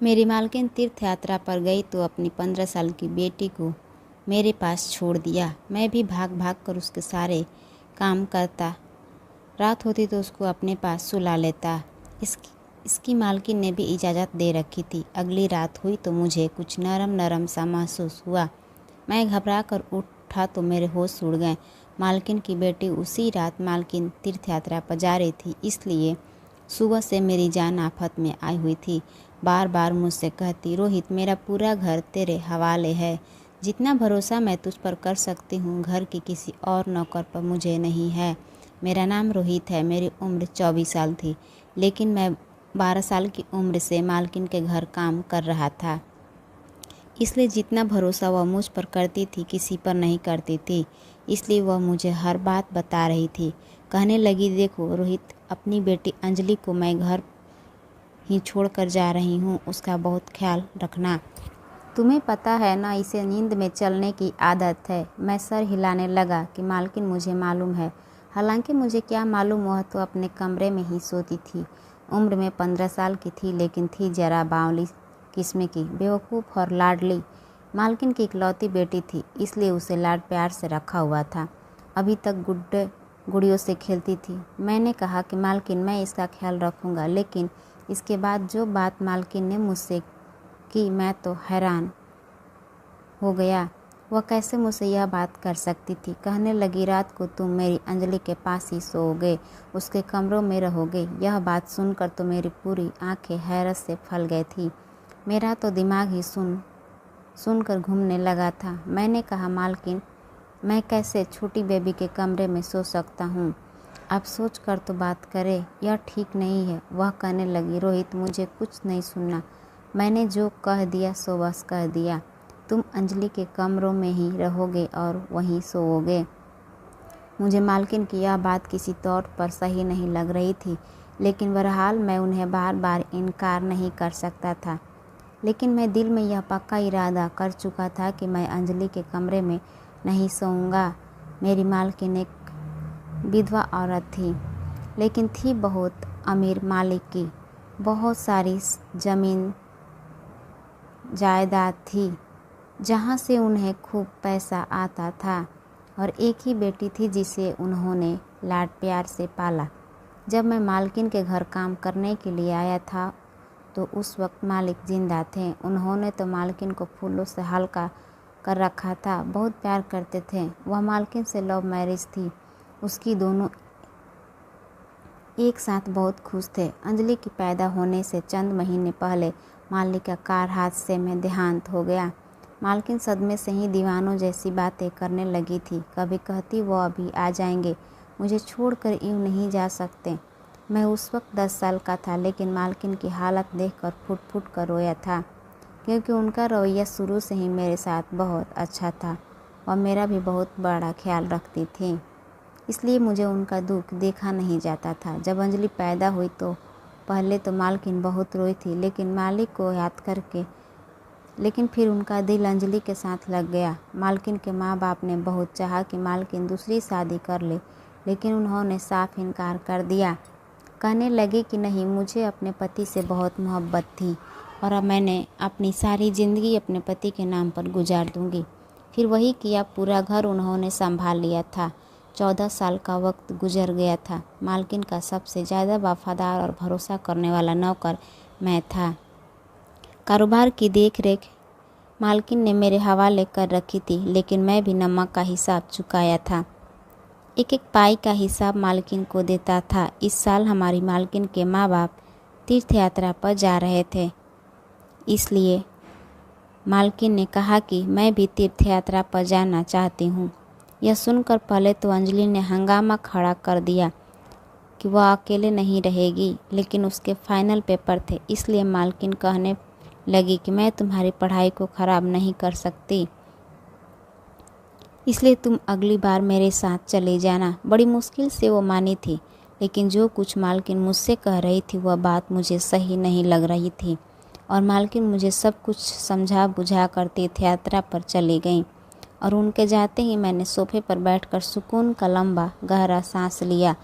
मेरी मालकिन तीर्थ यात्रा पर गई तो अपनी 15 साल की बेटी को मेरे पास छोड़ दिया। मैं भी भाग भाग कर उसके सारे काम करता। रात होती तो उसको अपने पास सुला लेता। इसकी मालकिन ने भी इजाज़त दे रखी थी। अगली रात हुई तो मुझे कुछ नरम नरम सा महसूस हुआ। मैं घबरा कर उठा तो मेरे होश उड़ गए। मालकिन की बेटी उसी रात मालकिन तीर्थ यात्रा पर जा रही थी, इसलिए सुबह से मेरी जान आफत में आई हुई थी। बार बार मुझसे कहती, रोहित मेरा पूरा घर तेरे हवाले है। जितना भरोसा मैं तुझ पर कर सकती हूँ घर की किसी और नौकर पर मुझे नहीं है। मेरा नाम रोहित है। मेरी उम्र 24 साल थी, लेकिन मैं 12 साल की उम्र से मालकिन के घर काम कर रहा था, इसलिए जितना भरोसा वह मुझ पर करती थी किसी पर नहीं करती थी। इसलिए वह मुझे हर बात बता रही थी। कहने लगी, देखो रोहित, अपनी बेटी अंजलि को मैं घर ही छोड़ कर जा रही हूँ, उसका बहुत ख्याल रखना। तुम्हें पता है ना, इसे नींद में चलने की आदत है। मैं सर हिलाने लगा कि मालकिन मुझे मालूम है। हालांकि मुझे क्या मालूम, वह तो अपने कमरे में ही सोती थी। उम्र में 15 साल की थी, लेकिन थी जरा बावली किस्म की, बेवकूफ़ और लाडली। मालकिन की इकलौती बेटी थी, इसलिए उसे लाड प्यार से रखा हुआ था। अभी तक गुड़ियों से खेलती थी। मैंने कहा कि मालकिन, मैं इसका ख्याल रखूँगा, लेकिन इसके बाद जो बात मालकिन ने मुझसे की, मैं तो हैरान हो गया। वह कैसे मुझसे यह बात कर सकती थी। कहने लगी, रात को तुम मेरी अंजलि के पास ही सोओगे, उसके कमरों में रहोगे। यह बात सुनकर तो मेरी पूरी आंखें हैरत से फल गई थी। मेरा तो दिमाग ही सुनकर घूमने लगा था। मैंने कहा, मालकिन, मैं कैसे छोटी बेबी के कमरे में सो सकता हूँ? आप सोच कर तो बात करें, यह ठीक नहीं है। वह कहने लगी, रोहित मुझे कुछ नहीं सुनना। मैंने जो कह दिया सो बस कह दिया। तुम अंजलि के कमरों में ही रहोगे और वहीं सोओगे। मुझे मालकिन की यह बात किसी तौर पर सही नहीं लग रही थी, लेकिन बहरहाल मैं उन्हें बार बार इनकार नहीं कर सकता था। लेकिन मैं दिल में यह पक्का इरादा कर चुका था कि मैं अंजलि के कमरे में नहीं सोऊंगा। मेरी मालकिन एक विधवा औरत थी, लेकिन थी बहुत अमीर मालिक की। बहुत सारी ज़मीन जायदाद थी, जहाँ से उन्हें खूब पैसा आता था, और एक ही बेटी थी जिसे उन्होंने लाड प्यार से पाला। जब मैं मालकिन के घर काम करने के लिए आया था तो उस वक्त मालिक जिंदा थे। उन्होंने तो मालकिन को फूलों से हल्का कर रखा था। बहुत प्यार करते थे। वह मालकिन से लव मैरिज थी। उसकी दोनों एक साथ बहुत खुश थे। अंजलि की पैदा होने से चंद महीने पहले मालिक का कार हादसे में देहांत हो गया। मालकिन सदमे से ही दीवानों जैसी बातें करने लगी थी। कभी कहती, वो अभी आ जाएंगे, मुझे छोड़कर यूँ नहीं जा सकते। मैं उस वक्त 10 साल का था, लेकिन मालकिन की हालत देखकर फुट फुट कर रोया था, क्योंकि उनका रवैया शुरू से ही मेरे साथ बहुत अच्छा था और मेरा भी बहुत बड़ा ख्याल रखती थी। इसलिए मुझे उनका दुख देखा नहीं जाता था। जब अंजलि पैदा हुई तो पहले तो मालकिन बहुत रोई थी, लेकिन मालिक को याद करके, लेकिन फिर उनका दिल अंजलि के साथ लग गया। मालकिन के माँ बाप ने बहुत चाहा कि मालकिन दूसरी शादी कर ले, लेकिन उन्होंने साफ इनकार कर दिया। कहने लगे कि नहीं, मुझे अपने पति से बहुत मोहब्बत थी और अब मैंने अपनी सारी ज़िंदगी अपने पति के नाम पर गुजार दूंगी। फिर वही किया। पूरा घर उन्होंने संभाल लिया था। 14 साल का वक्त गुजर गया था। मालकिन का सबसे ज़्यादा वफादार और भरोसा करने वाला नौकर मैं था। कारोबार की देखरेख मालकिन ने मेरे हवाले कर रखी थी, लेकिन मैं भी नमक का हिसाब चुकाया था। एक एक पाई का हिसाब मालकिन को देता था। इस साल हमारी मालकिन के माँ बाप तीर्थ यात्रा पर जा रहे थे, इसलिए मालकिन ने कहा कि मैं भी तीर्थ यात्रा पर जाना चाहती हूँ। यह सुनकर पहले तो अंजलि ने हंगामा खड़ा कर दिया कि वह अकेले नहीं रहेगी, लेकिन उसके फाइनल पेपर थे, इसलिए मालकिन कहने लगी कि मैं तुम्हारी पढ़ाई को ख़राब नहीं कर सकती, इसलिए तुम अगली बार मेरे साथ चले जाना। बड़ी मुश्किल से वो मानी थी, लेकिन जो कुछ मालकिन मुझसे कह रही थी वह बात मुझे सही नहीं लग रही थी, और मालकिन मुझे सब कुछ समझा बुझा कर तीर्थ यात्रा पर चली गई। और उनके जाते ही मैंने सोफे पर बैठकर सुकून का लंबा गहरा सांस लिया।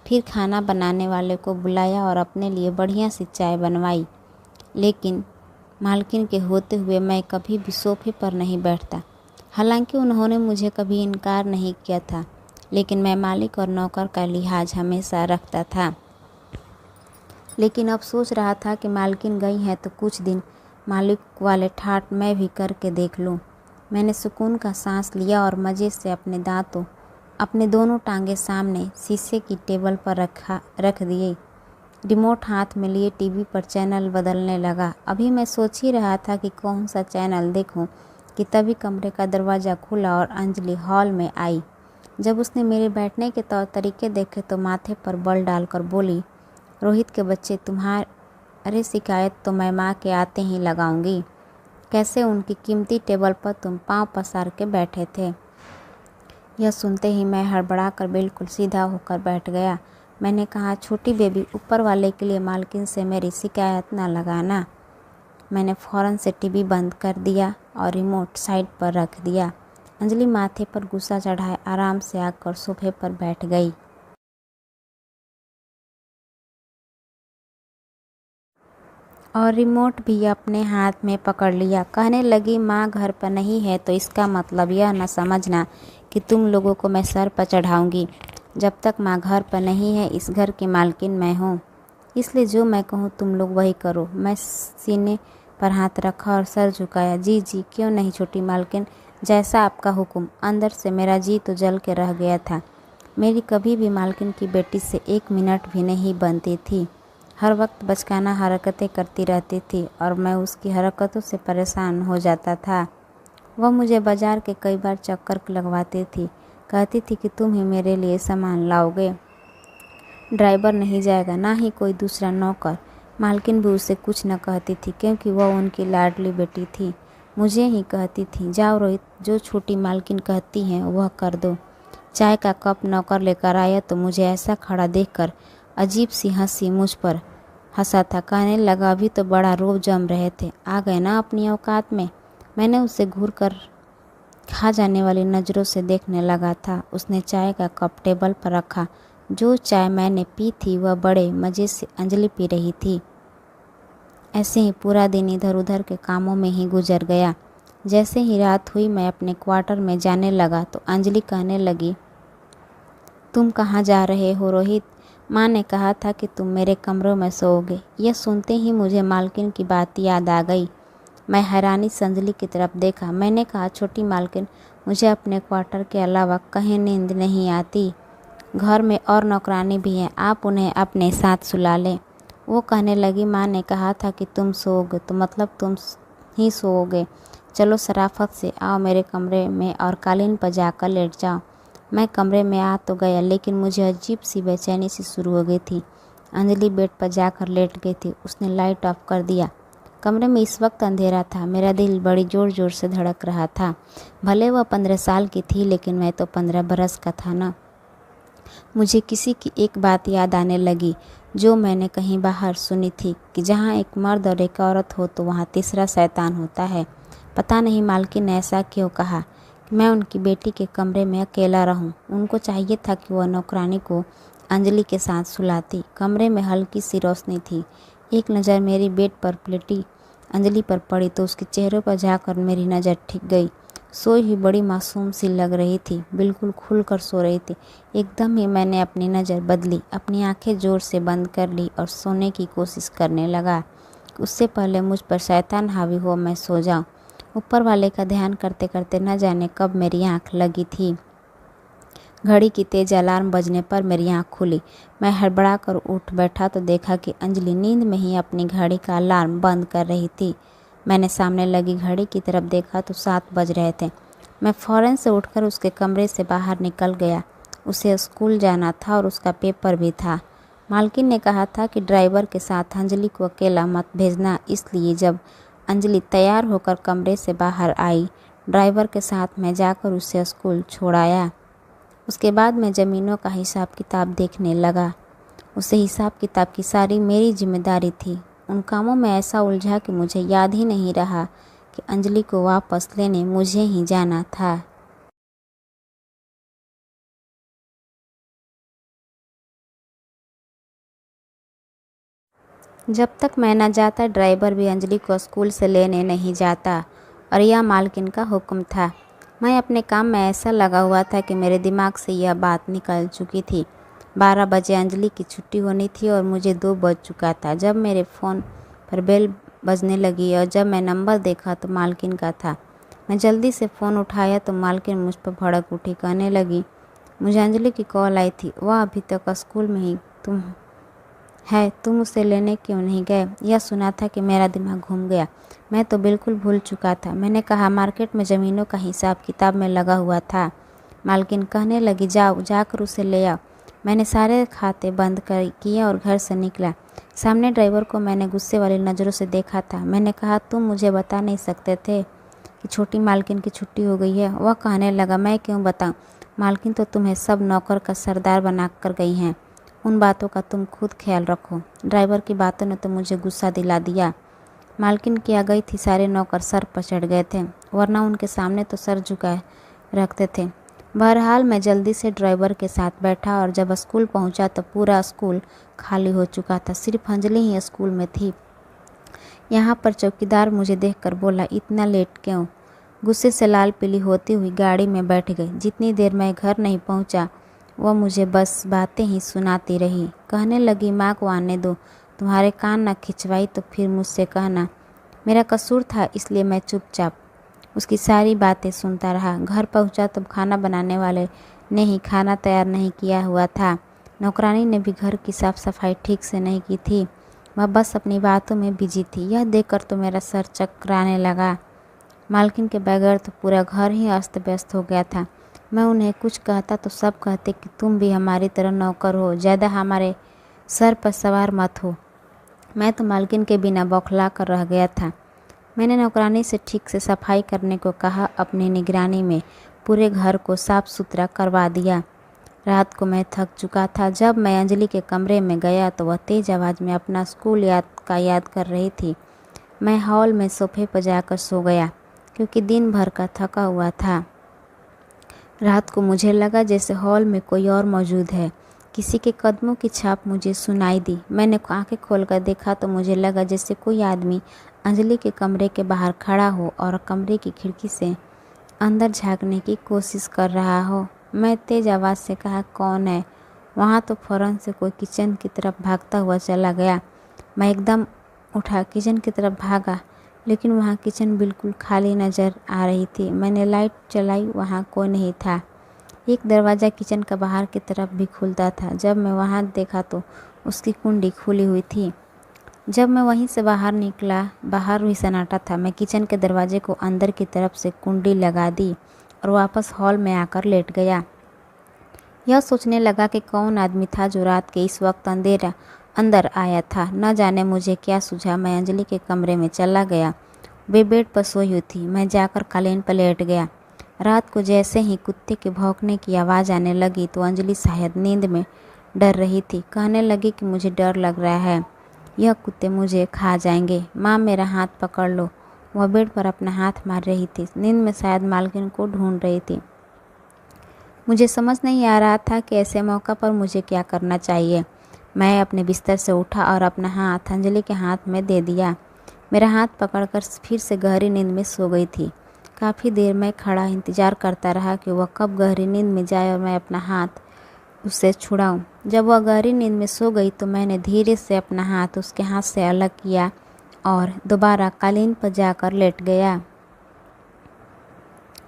फिर खाना बनाने वाले को बुलाया और अपने लिए बढ़िया सी चाय बनवाई। लेकिन मालकिन के होते हुए मैं कभी भी सोफे पर नहीं बैठता। हालांकि उन्होंने मुझे कभी इनकार नहीं किया था, लेकिन मैं मालिक और नौकर का लिहाज हमेशा रखता था। लेकिन अब सोच रहा था कि मालकिन गई हैं तो कुछ दिन मालिक वाले ठाट मैं भी करके देख लूं। मैंने सुकून का सांस लिया और मज़े से अपने दोनों टांगे सामने शीशे की टेबल पर रख दिए। रिमोट हाथ में लिए टीवी पर चैनल बदलने लगा। अभी मैं सोच ही रहा था कि कौन सा चैनल देखूं कि तभी कमरे का दरवाज़ा खुला और अंजलि हॉल में आई। जब उसने मेरे बैठने के तौर तरीके देखे तो माथे पर बल डालकर बोली, रोहित के बच्चे, तुम्हारे शिकायत तो मैं माँ के आते ही लगाऊंगी। कैसे उनकी कीमती टेबल पर तुम पाँव पसार के बैठे थे। यह सुनते ही मैं हड़बड़ाकर बिल्कुल सीधा होकर बैठ गया। मैंने कहा, छोटी बेबी, ऊपर वाले के लिए मालकिन से मेरी शिकायत न लगाना। मैंने फ़ौरन से टीवी बंद कर दिया और रिमोट साइड पर रख दिया। अंजलि माथे पर गुस्सा चढ़ाए आराम से आकर सोफे पर बैठ गई और रिमोट भी अपने हाथ में पकड़ लिया। कहने लगी, माँ घर पर नहीं है तो इसका मतलब यह न समझना कि तुम लोगों को मैं सर पर चढ़ाऊँगी। जब तक माँ घर पर नहीं है इस घर की मालकिन मैं हूँ, इसलिए जो मैं कहूँ तुम लोग वही करो। मैं सीने पर हाथ रखा और सर झुकाया। जी जी, क्यों नहीं छोटी मालकिन, जैसा आपका हुक्म। अंदर से मेरा जी तो जल के रह गया था। मेरी कभी भी मालकिन की बेटी से 1 मिनट भी नहीं बनती थी। हर वक्त बचकाना हरकतें करती रहती थी और मैं उसकी हरकतों से परेशान हो जाता था। वह मुझे बाजार के कई बार चक्कर लगवाती थी। कहती थी कि तुम ही मेरे लिए सामान लाओगे, ड्राइवर नहीं जाएगा, ना ही कोई दूसरा नौकर। मालकिन भी उसे कुछ न कहती थी क्योंकि वह उनकी लाडली बेटी थी। मुझे ही कहती थी, जाओ रोहित, जो छोटी मालकिन कहती हैं वह कर दो। चाय का कप नौकर लेकर आया तो मुझे ऐसा खड़ा देखकर अजीब सी हंसी मुझ पर हंसा था। कहने लगा, अभी तो बड़ा रोब जम रहे थे, आ गए ना अपनी औकात में। मैंने उसे घूर कर खा जाने वाली नज़रों से देखने लगा था। उसने चाय का कप टेबल पर रखा। जो चाय मैंने पी थी वह बड़े मज़े से अंजलि पी रही थी। ऐसे ही पूरा दिन इधर उधर के कामों में ही गुजर गया। जैसे ही रात हुई मैं अपने क्वार्टर में जाने लगा तो अंजलि कहने लगी, तुम कहाँ जा रहे हो रोहित? माँ ने कहा था कि तुम मेरे कमरों में सोओगे। यह सुनते ही मुझे मालकिन की बात याद आ गई। मैं हैरानी से अंजलि की तरफ देखा। मैंने कहा, छोटी मालकिन, मुझे अपने क्वार्टर के अलावा कहीं नींद नहीं आती। घर में और नौकरानी भी हैं, आप उन्हें अपने साथ सुला लें। वो कहने लगी, माँ ने कहा था कि तुम सोओगे तो मतलब तुम ही सोओगे। चलो शराफत से आओ मेरे कमरे में और कालीन पर जाकर लेट जाओ। मैं कमरे में आ तो गया लेकिन मुझे अजीब सी बेचैनी सी शुरू हो गई थी। अंजलि बेड पर जाकर लेट गई थी। उसने लाइट ऑफ कर दिया। कमरे में इस वक्त अंधेरा था। मेरा दिल बड़ी ज़ोर ज़ोर से धड़क रहा था। भले वह 15 साल की थी लेकिन मैं तो 15 बरस का था ना। मुझे किसी की एक बात याद आने लगी जो मैंने कहीं बाहर सुनी थी कि जहाँ एक मर्द और एक औरत हो तो वहाँ तीसरा शैतान होता है। पता नहीं मालकिन ने ऐसा क्यों कहा कि मैं उनकी बेटी के कमरे में अकेला रहूं। उनको चाहिए था कि वह नौकरानी को अंजलि के साथ सुलाती। कमरे में हल्की सी रोशनी थी। एक नज़र मेरी बेड पर लेटी अंजलि पर पड़ी तो उसके चेहरे पर झाँककर मेरी नज़र ठिक गई। सोई हुई बड़ी मासूम सी लग रही थी, बिल्कुल खुलकर सो रही थी। एकदम ही मैंने अपनी नज़र बदली, अपनी आंखें ज़ोर से बंद कर ली और सोने की कोशिश करने लगा। उससे पहले मुझ पर शैतान हावी हो मैं सो जाऊं। ऊपर वाले का ध्यान करते करते न जाने कब मेरी आंख लगी थी। घड़ी की तेज अलार्म बजने पर मेरी आंख खुली। मैं हड़बड़ा कर उठ बैठा तो देखा कि अंजलि नींद में ही अपनी घड़ी का अलार्म बंद कर रही थी। मैंने सामने लगी घड़ी की तरफ देखा तो 7 बज रहे थे। मैं फ़ौरन से उठकर उसके कमरे से बाहर निकल गया। उसे स्कूल जाना था और उसका पेपर भी था। मालकिन ने कहा था कि ड्राइवर के साथ अंजलि को अकेला मत भेजना, इसलिए जब अंजलि तैयार होकर कमरे से बाहर आई, ड्राइवर के साथ मैं जाकर उसे स्कूल छोड़ाया। उसके बाद मैं ज़मीनों का हिसाब किताब देखने लगा। उसे हिसाब किताब की सारी मेरी जिम्मेदारी थी। उन कामों में ऐसा उलझा कि मुझे याद ही नहीं रहा कि अंजलि को वापस लेने मुझे ही जाना था। जब तक मैं न जाता ड्राइवर भी अंजलि को स्कूल से लेने नहीं जाता और यह मालकिन का हुक्म था। मैं अपने काम में ऐसा लगा हुआ था कि मेरे दिमाग से यह बात निकल चुकी थी। 12 बजे अंजलि की छुट्टी होनी थी और मुझे 2 बज चुका था जब मेरे फ़ोन पर बेल बजने लगी और जब मैं नंबर देखा तो मालकिन का था। मैं जल्दी से फ़ोन उठाया तो मालकिन मुझ पर भड़क उठी, कहने लगी, मुझे अंजलि की कॉल आई थी, वह अभी तक स्कूल में ही तुम उसे लेने क्यों नहीं गए? यह सुना था कि मेरा दिमाग घूम गया। मैं तो बिल्कुल भूल चुका था। मैंने कहा, मार्केट में ज़मीनों का हिसाब किताब में लगा हुआ था। मालकिन कहने लगी, जाओ जाकर उसे ले आओ। मैंने सारे खाते बंद कर किए और घर से निकला। सामने ड्राइवर को मैंने गुस्से वाली नज़रों से देखा था। मैंने कहा, तुम मुझे बता नहीं सकते थे कि छोटी मालकिन की छुट्टी हो गई है? वह कहने लगा, मैं क्यों बताऊं? मालकिन तो तुम्हें सब नौकर का सरदार बना कर गई हैं। उन बातों का तुम खुद ख्याल रखो। ड्राइवर की बातों ने तो मुझे गुस्सा दिला दिया। मालकिन क्या गई थी, सारे नौकर सर पर चढ़ गए थे, वरना उनके सामने तो सर झुकाए रखते थे। बहरहाल मैं जल्दी से ड्राइवर के साथ बैठा और जब स्कूल पहुंचा तो पूरा स्कूल खाली हो चुका था। सिर्फ अंजलि ही स्कूल में थी। यहाँ पर चौकीदार मुझे देखकर बोला, इतना लेट क्यों? गुस्से से लाल पीली होती हुई गाड़ी में बैठ गई। जितनी देर मैं घर नहीं पहुँचा वह मुझे बस बातें ही सुनाती रही। कहने लगी, माँ को आने दो, तुम्हारे कान न खिंचवाई तो फिर मुझसे कहना। मेरा कसूर था इसलिए मैं चुपचाप उसकी सारी बातें सुनता रहा। घर पहुंचा तो खाना बनाने वाले ने ही खाना तैयार नहीं किया हुआ था। नौकरानी ने भी घर की साफ सफाई ठीक से नहीं की थी। वह बस अपनी बातों में बिजी थी। यह देखकर तो मेरा सर चकराने लगा। मालकिन के बगैर तो पूरा घर ही अस्त व्यस्त हो गया था। मैं उन्हें कुछ कहता तो सब कहते कि तुम भी हमारी तरह नौकर हो, ज़्यादा हमारे सर पर सवार मत हो। मैं तो मालकिन के बिना बौखला कर रह गया था। मैंने नौकरानी से ठीक से सफाई करने को कहा। अपनी निगरानी में पूरे घर को साफ सुथरा करवा दिया। रात को मैं थक चुका था। जब मैं अंजलि के कमरे में गया तो वह तेज आवाज़ में अपना स्कूल याद कर रही थी। मैं हॉल में सोफे पर जाकर सो गया क्योंकि दिन भर का थका हुआ था। रात को मुझे लगा जैसे हॉल में कोई और मौजूद है। किसी के कदमों की छाप मुझे सुनाई दी। मैंने आंखें खोलकर देखा तो मुझे लगा जैसे कोई आदमी अंजलि के कमरे के बाहर खड़ा हो और कमरे की खिड़की से अंदर झांकने की कोशिश कर रहा हो। मैं तेज आवाज़ से कहा, कौन है वहाँ? तो फ़ौरन से कोई किचन की तरफ भागता हुआ चला गया। मैं एकदम उठा किचन की तरफ भागा, लेकिन वहाँ किचन बिल्कुल खाली नज़र आ रही थी। मैंने लाइट चलाई, वहाँ कोई नहीं था। एक दरवाज़ा किचन का बाहर की तरफ भी खुलता था। जब मैं वहाँ देखा तो उसकी कुंडी खुली हुई थी। जब मैं वहीं से बाहर निकला, बाहर भी सन्नाटा था। मैं किचन के दरवाजे को अंदर की तरफ से कुंडी लगा दी और वापस हॉल में आकर लेट गया। यह सोचने लगा कि कौन आदमी था जो रात के इस वक्त अंदर आया था। न जाने मुझे क्या सूझा, मैं अंजलि के कमरे में चला गया। वे बेड पर सोई हुई थी। मैं जाकर कालीन पर लेट गया। रात को जैसे ही कुत्ते के भौंकने की आवाज़ आने लगी तो अंजलि शायद नींद में डर रही थी। कहने लगी कि मुझे डर लग रहा है, यह कुत्ते मुझे खा जाएंगे। माँ, मेरा हाथ पकड़ लो। वह बेड पर अपना हाथ मार रही थी। नींद में शायद मालकिन को ढूंढ रही थी। मुझे समझ नहीं आ रहा था कि ऐसे मौका पर मुझे क्या करना चाहिए। मैं अपने बिस्तर से उठा और अपना हाथ अंजलि के हाथ में दे दिया। मेरा हाथ पकड़कर फिर से गहरी नींद में सो गई थी। काफ़ी देर मैं खड़ा इंतज़ार करता रहा कि वह कब गहरी नींद में जाए और मैं अपना हाथ उससे छुड़ाऊं। जब वह गहरी नींद में सो गई तो मैंने धीरे से अपना हाथ उसके हाथ से अलग किया और दोबारा कालीन पर जाकर लेट गया।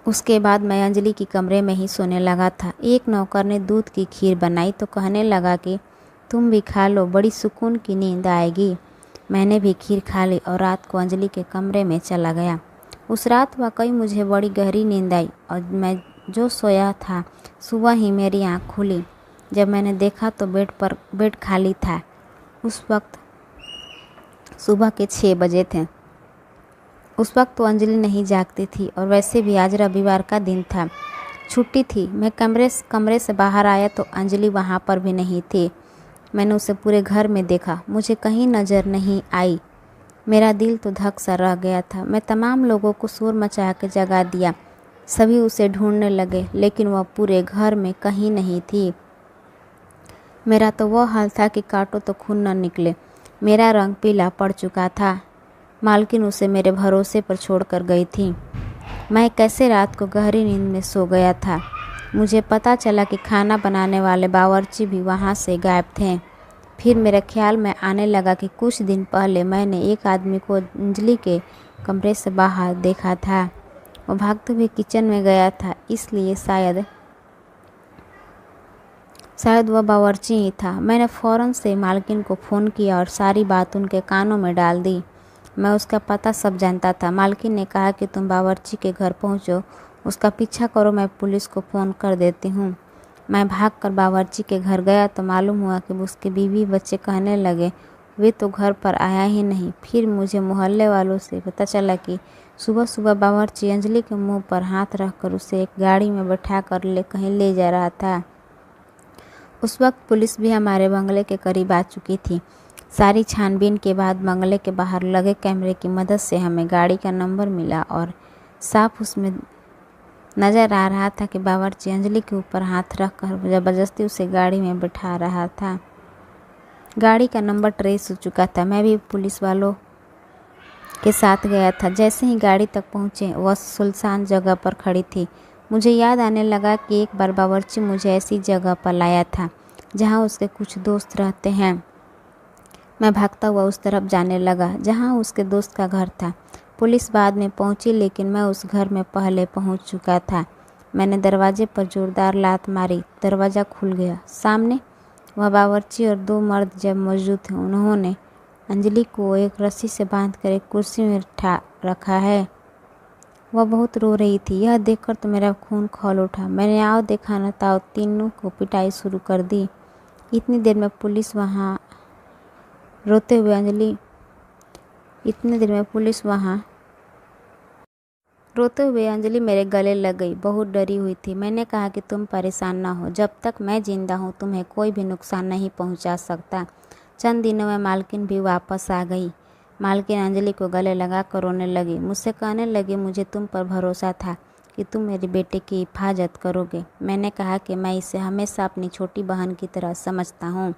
उसके बाद मैं अंजलि की कमरे में ही सोने लगा था। एक नौकर ने दूध की खीर बनाई तो कहने लगा कि तुम भी खा लो, बड़ी सुकून की नींद आएगी। मैंने भी खीर खा ली और रात को अंजलि के कमरे में चला गया। उस रात वाकई मुझे बड़ी गहरी नींद आई और मैं जो सोया था सुबह ही मेरी आँख खुली। जब मैंने देखा तो बेड खाली था। उस वक्त सुबह के 6 बजे थे। उस वक्त तो अंजलि नहीं जागती थी और वैसे भी आज रविवार का दिन था, छुट्टी थी। मैं कमरे से बाहर आया तो अंजलि वहाँ पर भी नहीं थी। मैंने उसे पूरे घर में देखा, मुझे कहीं नज़र नहीं आई। मेरा दिल तो धक सा रह गया था। मैं तमाम लोगों को शोर मचा के जगा दिया। सभी उसे ढूंढने लगे, लेकिन वह पूरे घर में कहीं नहीं थी। मेरा तो वह हाल था कि काटो तो खून न निकले। मेरा रंग पीला पड़ चुका था। मालकिन उसे मेरे भरोसे पर छोड़कर गई थी। मैं कैसे रात को गहरी नींद में सो गया था। मुझे पता चला कि खाना बनाने वाले बावर्ची भी वहाँ से गायब थे। फिर मेरे ख्याल में आने लगा कि कुछ दिन पहले मैंने एक आदमी को अंजलि के कमरे से बाहर देखा था। वो भागते हुए किचन में गया था, इसलिए शायद वह बावर्ची ही था। मैंने फ़ौरन से मालकिन को फ़ोन किया और सारी बात उनके कानों में डाल दी। मैं उसका पता सब जानता था। मालकिन ने कहा कि तुम बावर्ची के घर पहुंचो, उसका पीछा करो, मैं पुलिस को फ़ोन कर देती हूँ। मैं भागकर बावर्ची के घर गया तो मालूम हुआ कि उसके बीवी बच्चे कहने लगे वे तो घर पर आया ही नहीं। फिर मुझे मोहल्ले वालों से पता चला कि सुबह सुबह बावर्ची अंजलि के मुंह पर हाथ रखकर उसे एक गाड़ी में बैठा कर कहीं ले जा रहा था। उस वक्त पुलिस भी हमारे बंगले के करीब आ चुकी थी। सारी छानबीन के बाद बंगले के बाहर लगे कैमरे की मदद से हमें गाड़ी का नंबर मिला और साफ उसमें नज़र आ रहा था कि बावर्ची अंजलि के ऊपर हाथ रखकर ज़बरदस्ती उसे गाड़ी में बैठा रहा था। गाड़ी का नंबर ट्रेस हो चुका था। मैं भी पुलिस वालों के साथ गया था। जैसे ही गाड़ी तक पहुँचे वह सुनसान जगह पर खड़ी थी। मुझे याद आने लगा कि एक बार बावर्ची मुझे ऐसी जगह पर लाया था जहाँ उसके कुछ दोस्त रहते हैं। मैं भागता हुआ उस तरफ जाने लगा जहाँ उसके दोस्त का घर था। पुलिस बाद में पहुंची, लेकिन मैं उस घर में पहले पहुंच चुका था। मैंने दरवाजे पर जोरदार लात मारी, दरवाज़ा खुल गया। सामने वह बावर्ची और दो मर्द जब मौजूद थे। उन्होंने अंजलि को एक रस्सी से बांधकर एक कुर्सी में रखा है। वह बहुत रो रही थी। यह देखकर तो मेरा खून खौल उठा। मैंने आओ देखा न ताओ तीनों को पिटाई शुरू कर दी। इतनी देर में पुलिस वहाँ रोते हुए अंजलि मेरे गले लग गई। बहुत डरी हुई थी। मैंने कहा कि तुम परेशान ना हो, जब तक मैं जिंदा हूँ तुम्हें कोई भी नुकसान नहीं पहुँचा सकता। चंद दिनों में मालकिन भी वापस आ गई। मालकिन अंजलि को गले लगा कर रोने लगी। मुझसे कहने लगी मुझे तुम पर भरोसा था कि तुम मेरे बेटे की हिफाजत करोगे। मैंने कहा कि मैं इसे हमेशा अपनी छोटी बहन की तरह समझता हूँ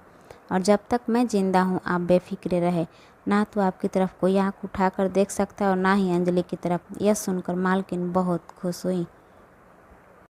और जब तक मैं जिंदा हूँ आप बेफिक्र रहे। ना तो आपकी तरफ कोई आँख उठाकर देख सकता है और ना ही अंजलि की तरफ। यह सुनकर मालकिन बहुत खुश हुई।